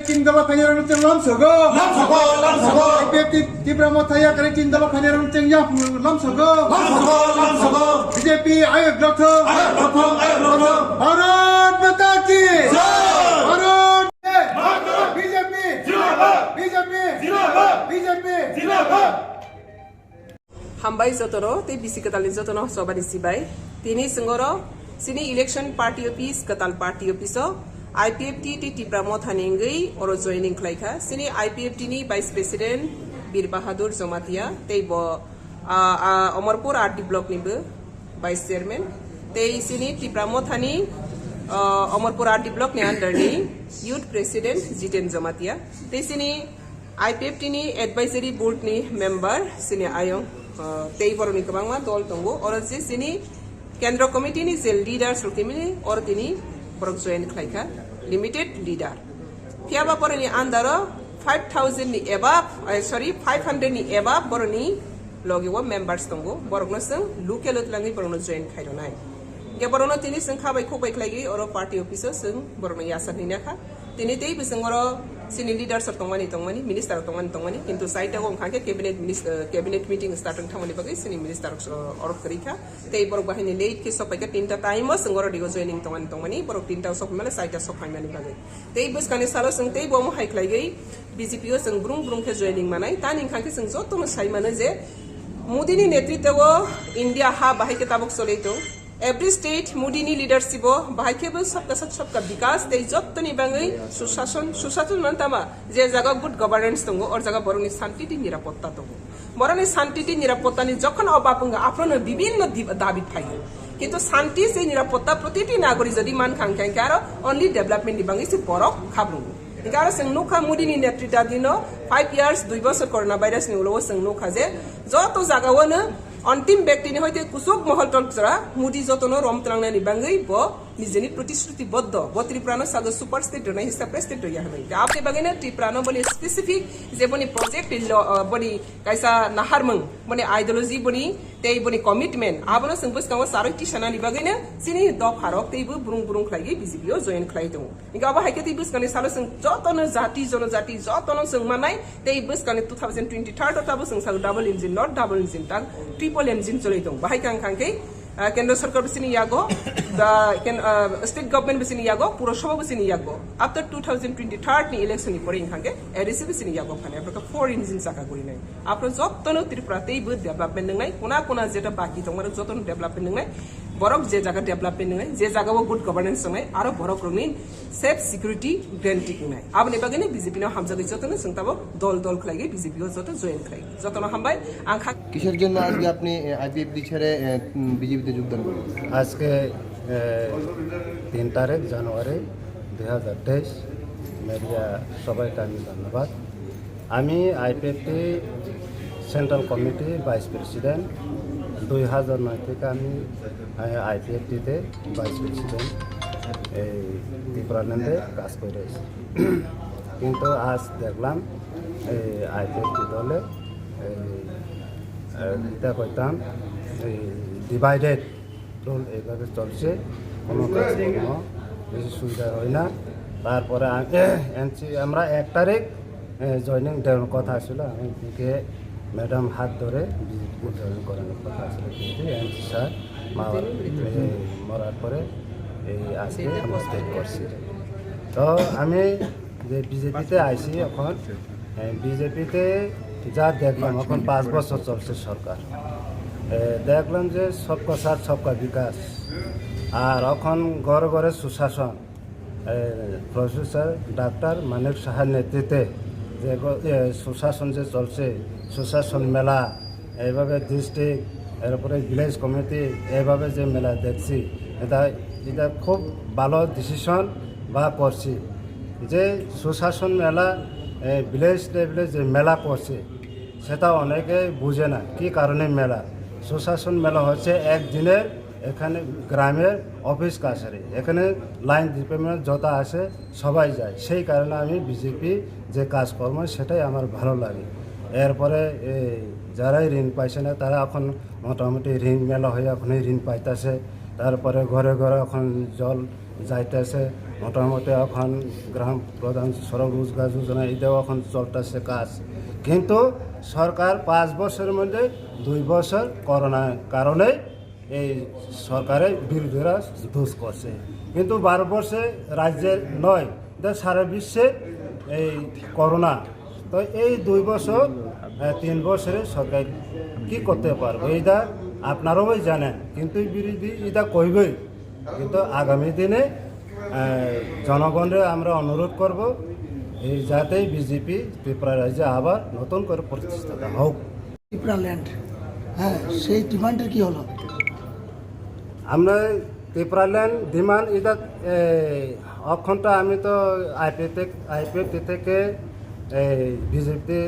Cindala Kanyarun Lam Sogo, Tibramo Tayakari Cindala Kanyarun Lam Sogo, BJP, I Doctor, Bharat Mata Ki, Bharat, BJP. Hambai Zotoro, te bisi katal Zotono Sobani Sibai, Tini Singoro, Sini election party office, Katal party office, IPFT ti Tipramo Thanengai, or joining Klaika, Sini IPFT ni Vice President Bir Bahadur Zomatia, te bo Omarpur RT Block Nibu, Vice Chairman, te Sini Tipramo Thani, Omarpur RT Block ni under ni, Youth President Jiten Zomatia, te Sini IPFT ni Advisory Board ni member, Sini Ayong. Tei boroni kabangma dol tunggu or je sini Kendra committee ni zel leader sultimini or tini borok join khlaika limited leader piaba boroni andaro 5000 ni above 500 ni above boroni logi wo members tunggu borok no sing lukelot langi borono join khaidonai ge borono tini sing khabai khobai khlagi or party officer sing borono yasan ni nakha tini tei bisingoro sini leader tongmani minister tongmani kintu saita go khake cabinet meeting starting thamani bagai sini minister or karika tei borok bahini late ke sopai ka tinta time singoro digo joining tongmani borok tinta sok mala saita sok mani bagai tei bus kane salo sing tei bo mo haik lagai BJP o sing brung ke joining manai taning khake sing joto no sai mana je Modi ni netritwa India ha bahai ke tabok soleito Every state Mudini leadership bahikebel sabka vikas tei jottoni bangai susason mantama je jaga good governance tongo or jaga boroni shanti ti nirapotta tongo boroni shanti ti nirapotta ni jokhon obapunga apno bibhinno dabi thai kintu shanti se nirapotta protiti nagori jodi man khangkhang karo only development ni bangai se borok khabrungu Ikara sing nukha Mudini netrita dino 5 years 2 বছর corona virus ni ulo sing nukha je joto jaga wona অন্তিম ব্যক্তি ni hoite kusuk mohol tol jara mudi jotono romtrangna ni bangai bo nijeni protishrutibodh bo Triprano sago super state na hisab state ya habai apne bagina Triprano boni specific je boni project boni kaisa naharmang boni ideology boni tei boni commitment abono singbus kawa saroti sana ni bagina sini do pharok tei bu burung khlai BJP o join khlai dong inga ba haike tei bus kane salo sing jotono jati jonojati jotono sing manai tei bus kane 2023 ota bu sing sago double engine not double engine tan triple engine cholai dong bahai kangkangke Kendra Sarkar bisini yago the state government bisini yago Purosabha bisini yago after 2023 ni election ni pore inkhangke ADC bisini yago phane apra 4 engine saka gori nai apra jottono Tripura tei bu development nai kona jeta baki tongmara jottono development nai borok je jaga development nai je jaga wo good governance nai aro borok roni safe security guarantee nai abni bagani BJP no hamja gei jottono singtabo dol khlai BJP o joto join khlai jottono hambai angkha কিসের জন্য আজকে আপনি IPFT ছেড়ে বিজেপিতে যোগদান করলেন আজকে 3 তারিখ জানুয়ারি 2023 মিডিয়া সবাইকে আমি ধন্যবাদ আমি IPFT central committee vice president 2009 থেকে আমি আইপিএফটিতে ভাইস প্রেসিডেন্ট এই ত্রিপুরাল্যান্ডে কাজ করে আছি কিন্তু আজ দেখলাম এই আইপিএফটি দলে এটা কইতাম ডিভাইডেড রোল এইভাবে চলছে কোনো কাজ কোনো বেশি সুবিধা হয় না তারপরে আমরা 1 তারিখ জয়েনিং দেওয়ার কথা ছিল আমি দিকে ম্যাডাম হাত ধরে বিজেপি জয়েন করানোর কথা ছিল কিন্তু এনসি স্যার মরার পরে এই আজকে আমরা স্টেট করছি তো আমি যে বিজেপিতে আইছি এখন বিজেপিতে যা দেখলাম এখন 5 বছর চলছে সরকার দেখলাম যে সবকা সাথ সবকা বিকাশ আর এখন ঘরে ঘরে সুশাসন প্রফেসর ডাক্তার মানিক সাহার নেতৃত্বে যে সুশাসন যে চলছে সুশাসন মেলা এইভাবে ডিস্ট্রিক্ট এরপরে ভিলেজ কমিটি এইভাবে যে মেলা দেখছি এটা খুব ভালো ডিসিশন বা করছি যে সুশাসন মেলা ভিলেজ লেভেলে যে মেলা করছে সেটা অনেকে বুঝে না কি কারণে মেলা সুশাসন মেলা হচ্ছে একদিনের এখানে গ্রামের অফিস কাছারি এখানে লাইন ডিপার্টমেন্ট যত আসে সবাই যায় সেই কারণে আমি বিজেপি যে কাজকর্ম সেটাই আমার ভালো লাগে এরপরে যারাই ঋণ পাইছে না তারা এখন মোটামুটি ঋণ মেলা হয়ে এখন ঋণ পাইতেছে তারপরে ঘরে ঘরে এখন জল যাইতেছে মোটামুটি এখন গ্রাম প্রধান সড়ক রোজগার যোজনা এটাও এখন চলতেছে কাজ, কিন্তু সরকার 5 বছরের মধ্যে 2 বছর করোনার কারণে এই সরকারের বিরোধীরা দোষ করছে, কিন্তু 12 বছরে রাজ্যের নয়, এটা সারা বিশ্বে এই করোনা। তো এই 2 বছর 3 বছরে সরকার কি করতে পারবে এটা আপনারাও জানেন, কিন্তু বিরোধী এটা কইবেই। কিন্তু আগামী দিনে জনগণের আমরা অনুরোধ করব এই যাতে বিজেপি ত্রিপুরা রাজ্যে আবার নতুন করে প্রতিষ্ঠাতা হোক। ত্রিপুরা ল্যান্ড, হ্যাঁ, সেই ডিমান্ডের কি হলো? আমরা ত্রিপুরা ল্যান্ড ডিমান্ড এটা অক্ষণটা আমি তো আইপিএফটি থেকে বিজেপিতে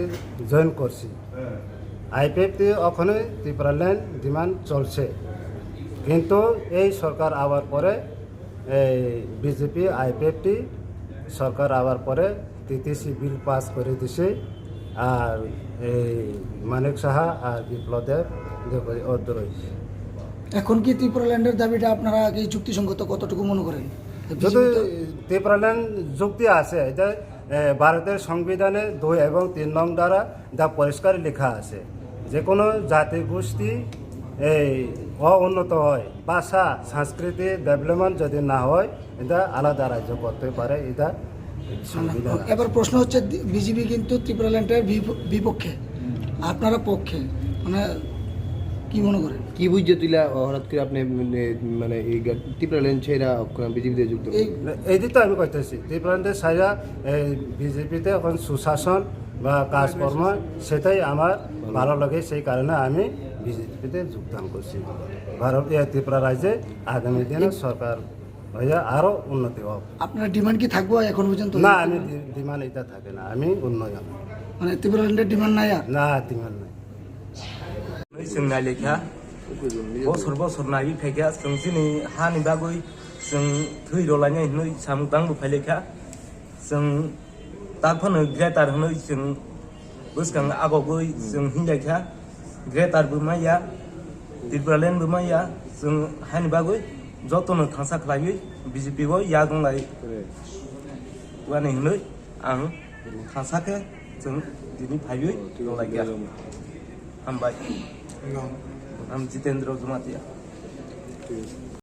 জয়েন করছি। আইপিএফটি ওখানে ত্রিপুরা ল্যান্ড ডিমান্ড চলছে, কিন্তু এই সরকার আবার পরে বিজেপি আইপিএফটি সরকার আবার পরে টিটিসি বিল পাস করে দিছে, আর এই মানিক সাহা আর বিপ্লব দেব রয়েছে। এখন কি ত্রিপুরা ল্যান্ডের দাবিটা আপনারা কি যুক্তিসঙ্গত কতটুকু মনে করেন? যদি ত্রিপুরা ল্যান্ড যুক্তি আছে, এটা ভারতের সংবিধানে 2 এবং 3 নং দ্বারা যা পরিষ্কার লেখা আছে, যে কোনো জাতি গোষ্ঠী এই উন্নত হয়, ভাষা সংস্কৃতি ডেভেলপমেন্ট যদি না হয়, এটা আলাদা রাজ্য করতে পারে, এটা সংবিধান। এবার প্রশ্ন হচ্ছে, বিজেপি কিন্তু ত্রিপুরা ল্যান্ডের বিপক্ষে, আপনারা পক্ষে, মানে কি মনে করেন? কি বুঝছে তুইলা হঠাৎ করে আপনি মানে এই ত্রিপুরা ল্যান্ড ছেড়া বিজেপিতে যুক্ত? এই তো আমি কইতেছি ত্রিপুরাতে সাইরা বিজেপিতে এখন সুশাসন বা কাজকর্ম সেটাই আমার ভালো লাগে, সেই কারণে আমি বিজেপিতে যোগদান করছি। ত্রিপুরা রাজ্যে আগামী দিনে সরকার হয়ে আরও উন্নতি হোক। আপনার ডিমান্ড কি থাকবো এখন পর্যন্ত? না, আমি ডিমান্ড এটা থাকে না, আমি উন্নয়ন, মানে ত্রিপুরা ল্যান্ডের ডিমান্ড নাই আর? না, ডিমান্ড নাই। जों नायलेखा बसर बसर नायै फायखा जों दिनै हानि बागै जों थैर'लायनाय होनै सामुदांबो फायलेखा जों तारफोरनो ग्रेटार होनै जों बोसगां आगावबै जों हिंलायखा ग्रेटारबो माइया त्रिपुरा ल्यान्डबो माइया जों हानि बागै जतनो थांसा खालायै बिजेपिबो यागंलाय वानै होनै आं थांसाखे जों दिनै फायै दंलायखा हामबाय। I'm Jitendra Jumatia.